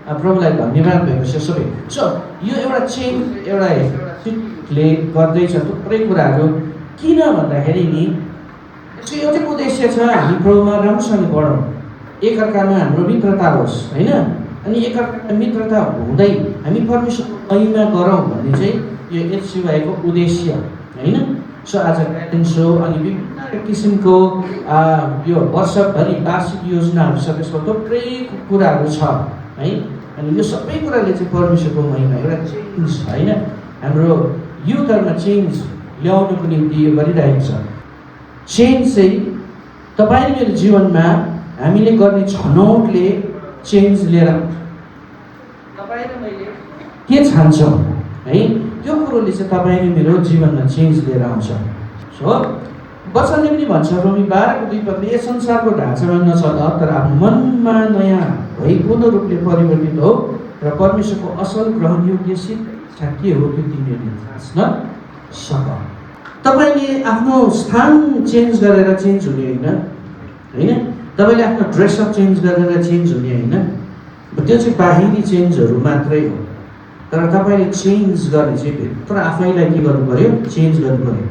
प्रभुलाई धन्यवाद भएको छ सबै। सो यो एउटा चेन्ज एउटाले गर्दैछ थुप्रै कुराहरू। किन भन्दाखेरि नि यसको एउटै उद्देश्य छ, हामी प्रभुमा राम्रोसँग बढौँ, एकअर्कामा हाम्रो मित्रता होस् होइन, अनि एकअर्कामा मित्रता हुँदै हामी परमेश्वरको महिमा गरौँ भन्ने चाहिँ यो एचसिवाईको उद्देश्य होइन। सो आज गाइडेन्स सो अनि विभिन्न किसिमको यो वर्षभरि वार्षिक योजनाहरूसँग यसको थुप्रै कुराहरू छ है। अनि यो सबै कुराले चाहिँ परमेश्वरको महिमा एउटा चेन्ज होइन, हाम्रो युथहरूमा चेन्ज ल्याउनुको निम्ति यो गरिरहेको छ। चेन्ज चाहिँ तपाईँ मेरो जीवनमा हामीले गर्ने छनौटले चेन्ज लिएर तपाईँ र मैले के छान्छौँ है, त्यो कुरोले चाहिँ तपाईँ र मेरो जीवनमा चेन्ज लिएर आउँछ। सो वचनले पनि भन्छ रोमी 12:2 यस संसारको ढाँचामा नचल तर आफ्नो मनमा नयाँ भई पूर्ण रूपले परिवर्तित हो र परमेश्वरको असल ग्रहण योग्य इच्छा के हो त्यो तिमीहरूले थाहा सक। तपाईँले आफ्नो स्थान चेन्ज गरेर चेन्ज हुने होइन, तपाईँले आफ्नो ड्रेसअप चेन्ज गरेर चेन्ज हुने होइन, त्यो चाहिँ बाहिरी चेन्जहरू मात्रै हो। तर तपाईँले चेन्ज गर्ने चाहिँ भित्र आफैलाई के गर्नु पर्यो, चेन्ज गर्नु पर्यो।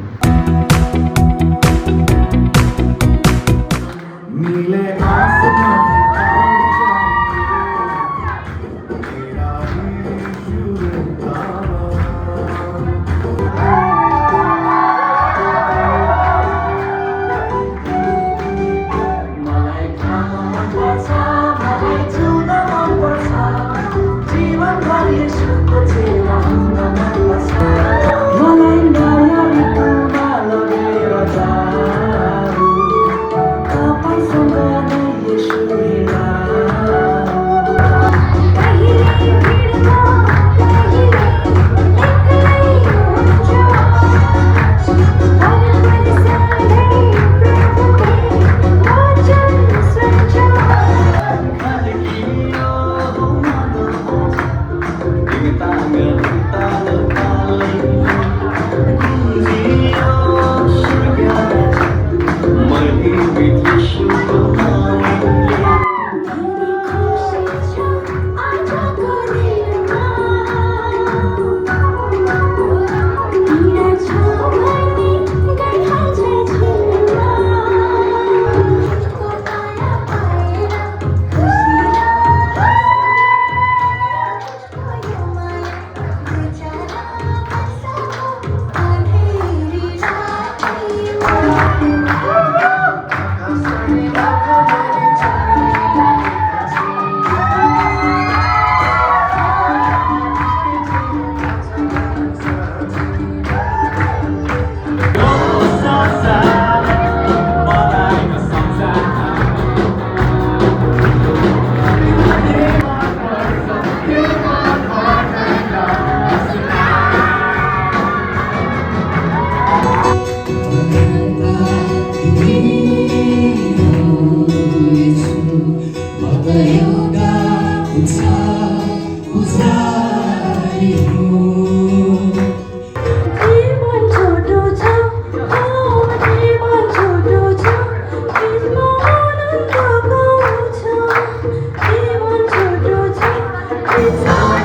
It's